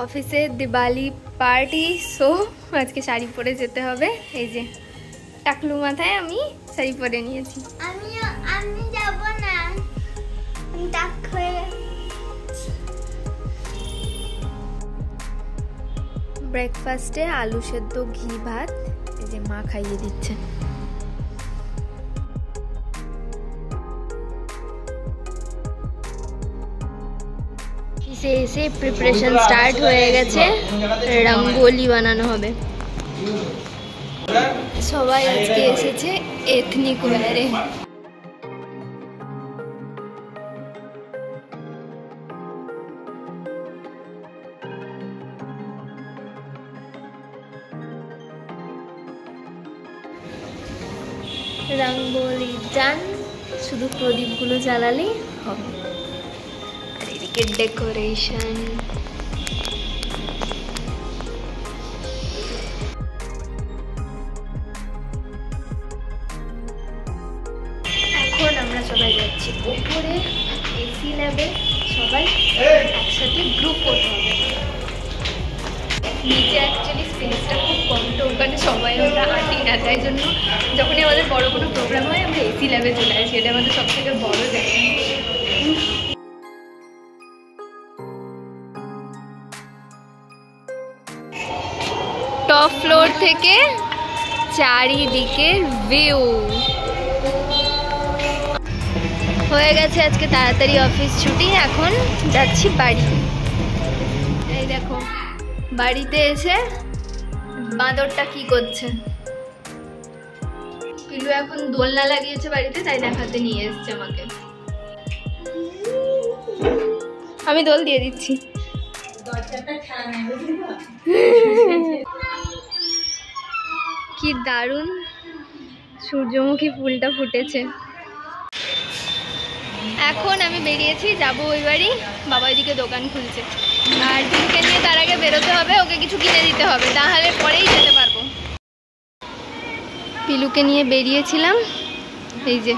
অফিসে Diwali party, so আজকে শাড়ি পরে যেতে হবে। এই যে টাকলু মাথায় আমি শাড়ি পরে নিয়েছি। আমি যাব না, আমি টাক হয়ে। ব্রেকফাস্টে আলু সেদ্ধ ঘি ভাত, এই যে মা খাইয়ে দিচ্ছে। এসে প্রিপারেশন স্টার্ট হয়ে গেছে, রঙ্গোলি বানানো হবে। সবাই আজকে এসেছে এথনিক ওয়্যারে। রঙ্গোলি ডান, শুধু প্রদীপগুলো জ্বালালেই হবে। আর এদিকে ডেকোরেশন। এখন আমরা সবাই যাচ্ছি উপরে এসি ল্যাবে, সবাই একসাথে গ্রুপ ফটো হবে। নিচে অ্যাকচুয়ালি স্পেসটা খুব কম, তো ওখানে সবাই আমরা আঁটি না, তাই জন্য যখনই আমাদের বড় কোনো প্রোগ্রাম হয় আমরা এসি ল্যাবে চলে আসি, এটা আমাদের সব থেকে বড় জায়গা। টপ ফ্লোর থেকে চারিদিকে ভিউ হয়ে গেছে। আজকে তাড়াতাড়ি অফিস ছুটি, এখন যাচ্ছি বাড়ি। এই দেখো বাড়িতে এসে বাঁদরটা কি করছে। পিলু এখন দোলনা লাগিয়েছে বাড়িতে, তাই দেখাতে নিয়ে এসছে আমাকে। আমি দোল দিয়ে দিচ্ছি। কি দারুণ সূর্যমুখী ফুলটা ফুটেছে। এখন আমি বেরিয়েছি, যাবো ওই বাড়ি। বাবা ওইদিকে দোকান খুলছে, আর পিলুকে নিয়ে তার আগে বেরোতে হবে, ওকে কিছু কিনে দিতে হবে, তাহলে পরেই যেতে পারবো। পিলুকে নিয়ে বেরিয়েছিলাম, এই যে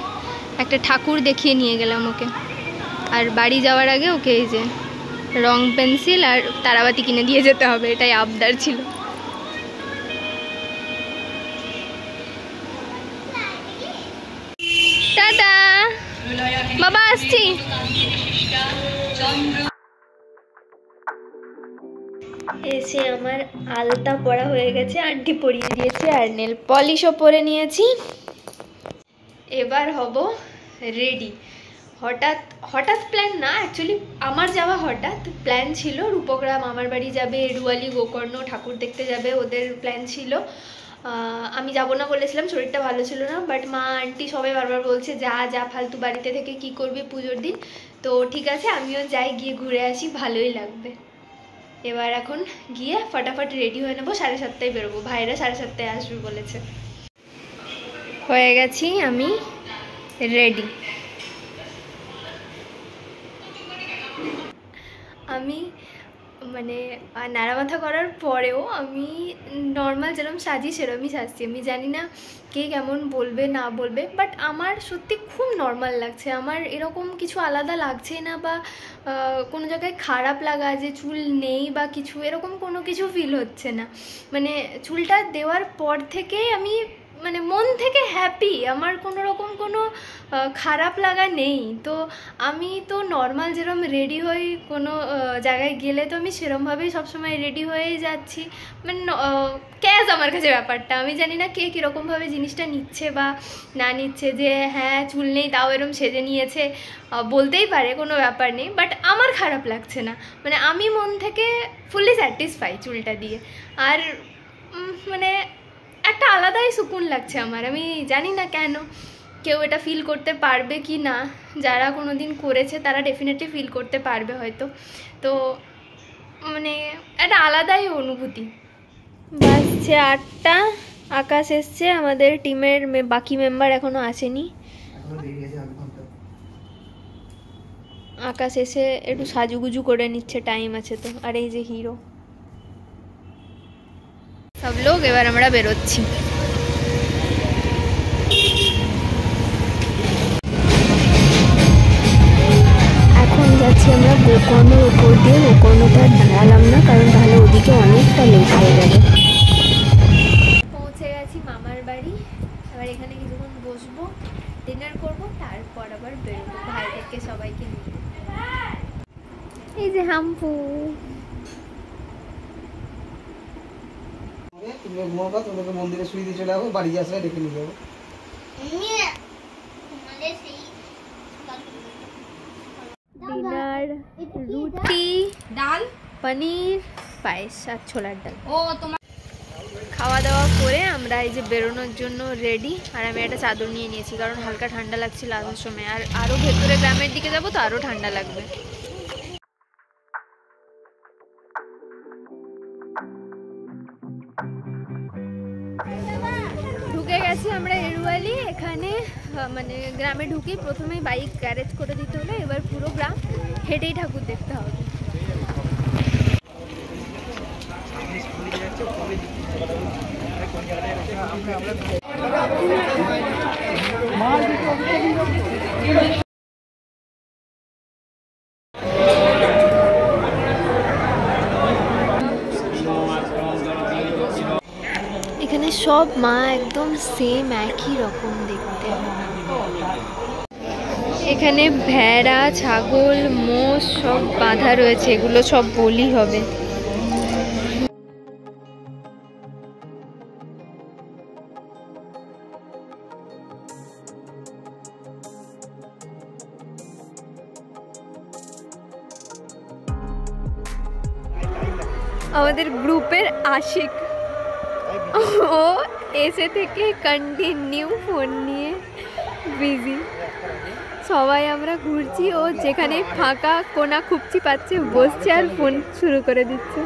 একটা ঠাকুর দেখিয়ে নিয়ে গেলাম ওকে, আর বাড়ি যাওয়ার আগে ওকে এই যে রং পেন্সিল আর তারাবাতি কিনে দিয়ে যেতে হবে, এটাই আবদার ছিল। টাটা বাবা, আসছি। এসে আমার আলতা পরা হয়ে গেছে, আন্টি পরিয়ে দিয়েছে, আর নেল পলিশও পরে নিয়েছি। এবার হব রেডি। হঠাৎ প্ল্যান না, অ্যাকচুয়ালি আমার যাওয়া হঠাৎ প্ল্যান ছিল। রূপকরা মামার বাড়ি যাবে, রুয়ালি গোকর্ণ ঠাকুর দেখতে যাবে, ওদের প্ল্যান ছিল। আমি যাব না বলেছিলাম, শরীরটা ভালো ছিল না, বাট মা আন্টি সবাই বারবার বলছে যা ফালতু বাড়িতে থেকে কি করবি পুজোর দিন। তো ঠিক আছে আমিও যাই, গিয়ে ঘুরে আসি, ভালোই লাগবে। এবার এখন গিয়ে ফটাফট রেডি হয়ে নেবো, 7:30টায় বেরোবো, ভাইরা 7:30টায় আসবে বলেছে। হয়ে গেছি আমি রেডি। আমি মানে নাড়া মাথা করার পরেও আমি নর্মাল যেরকম সাজি সেরকমই সাজছি। আমি জানি না কে কেমন বলবে না বলবে, বাট আমার সত্যি খুব নর্মাল লাগছে। আমার এরকম কিছু আলাদা লাগছে না, বা কোনো জায়গায় খারাপ লাগা যে চুল নেই বা কিছু, এরকম কোনো কিছু ফিল হচ্ছে না। মানে চুলটা দেওয়ার পর থেকেই আমি মানে মন থেকে হ্যাপি, আমার কোনো রকম কোনো খারাপ লাগা নেই। তো আমি তো নর্মাল যেরকম রেডি হই কোনো জায়গায় গেলে, তো আমি সেরকমভাবেই সবসময় রেডি হয়েই যাচ্ছি। মানে ক্যাজ আমার কাছে ব্যাপারটা, আমি জানি না কে কীরকমভাবে জিনিসটা নিচ্ছে বা না নিচ্ছে, যে হ্যাঁ চুল নেই তাও এরকম সেজে নিয়েছে, বলতেই পারে, কোনো ব্যাপার নেই, বাট আমার খারাপ লাগছে না। মানে আমি মন থেকে ফুললি স্যাটিসফাই চুলটা দিয়ে। আর মানে একটা আলাদাই সুকুন লাগছে আমার। আমি জানি না কেন, কেউ এটা ফিল করতে পারবে কি না, যারা কোনো দিন করেছে তারা ডেফিনেটলি ফিল করতে পারবে হয়তো। তো মানে একটা আলাদাই অনুভূতি। বাজছে 8টা, আকাশ এসছে, আমাদের টিমের বাকি মেম্বার এখনো আসেনি। আকাশ এসে একটু সাজুগুজু করে নিচ্ছে, টাইম আছে তো। আর এই যে হিরো, সব লোক। এবার আমরা বেরোচ্ছি। এখন যাচ্ছি আমরা গোকর্ণের ওপর দিয়ে, গোকর্ণতে আর দাঁড়ালাম না কারণ তাহলে ওদিকে অনেকটা লেট হয়ে যাবে। পৌঁছে গেছি মামার বাড়ি। এবার এখানে কিছুক্ষণ বসবো, ডিনার করবো, তারপর আবার বেরোবো ভাইদেরকে সবাইকে নিয়ে। এই যে হাম্পু, মন্দিরে শুয়ে দিয়ে চলে যাবো, বাড়ি আসলে রেখে নিয়ে যাবো। ডিনার রুটি, ডাল, পনির, পায়েস আর ছোলার ডাল। ও তোমার খাওয়া দাওয়া করে আমরা এই যে বেরোনোর জন্য রেডি। আর আমি একটা চাদর নিয়ে নিয়েছি কারণ হালকা ঠান্ডা লাগছিল আসার সময়, আর আরও ভেতরে গ্রামের দিকে যাবো তো আরও ঠান্ডা লাগবে। ঢুকে গেছি আমরা এরুয়ালি। এখানে মানে গ্রামে ঢুকি প্রথমেই বাইক গ্যারেজ করে দিতে হলো, এবার পুরো গ্রাম হেঁটেই ঠাকুর দেখতে হবে। এখানে সব মা একদম সেম একই রকম দেখতে। এখানে ভেড়া, ছাগল, মোষ সব বাঁধা রয়েছে, এগুলো সব বলি হবে। আমাদের গ্রুপের আশিক, ও এসে থেকে কন্টিনিউ ফোন নিয়ে বিজি। সবাই আমরা ঘুরছি, ও যেখানে ফাঁকা কোনা খুঁজছি পাচ্ছে বসছে আর ফোন শুরু করে দিচ্ছে।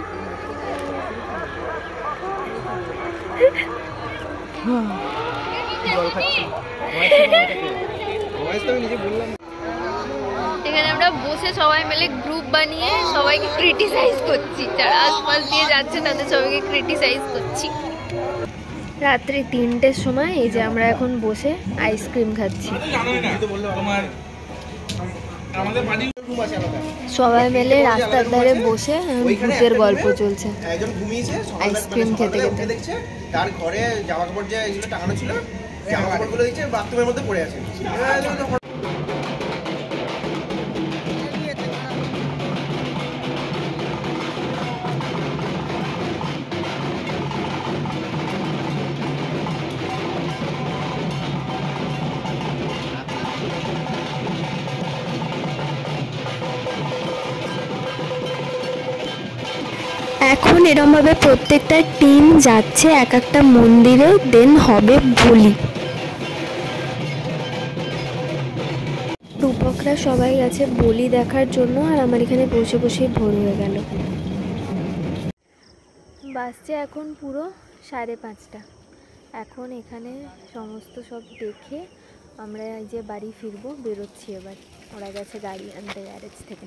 এখানে আমরা বসে সবাই মিলে গ্রুপ বানিয়ে সবাইকে ক্রিটিসাইজ করছি, যারা আশপাশ দিয়ে যাচ্ছে তাদের সবাইকে ক্রিটিসাইজ করছি। রাত্রি 3টের সময় এই যে আমরা এখন বসে আইসক্রিম খাচ্ছি, সবাই মিলে রাস্তার ধারে বসে ভূতের গল্প চলছে আইসক্রিম খেতে খেতে। তার ঘরে জামা কাপড় যে এগুলো টাঙানো ছিল, জামা কাপড়গুলো দিচ্ছে বাথরুমের মধ্যে পড়ে আছে। এখন এরমভাবে প্রত্যেকটা টিম যাচ্ছে এক একটা মন্দিরে, দেন হবে বলি। রূপকরা সবাই গেছে বলি দেখার জন্য, আর আমার এখানে বসে বসেই ভোর হয়ে গেল। বাসছে এখন পুরো 5:30। এখন এখানে সমস্ত সব দেখে আমরা এই যে বাড়ি ফিরবো, বেরোচ্ছি এবার। ওরা গেছে গাড়ি আনতে গ্যারেজ থেকে।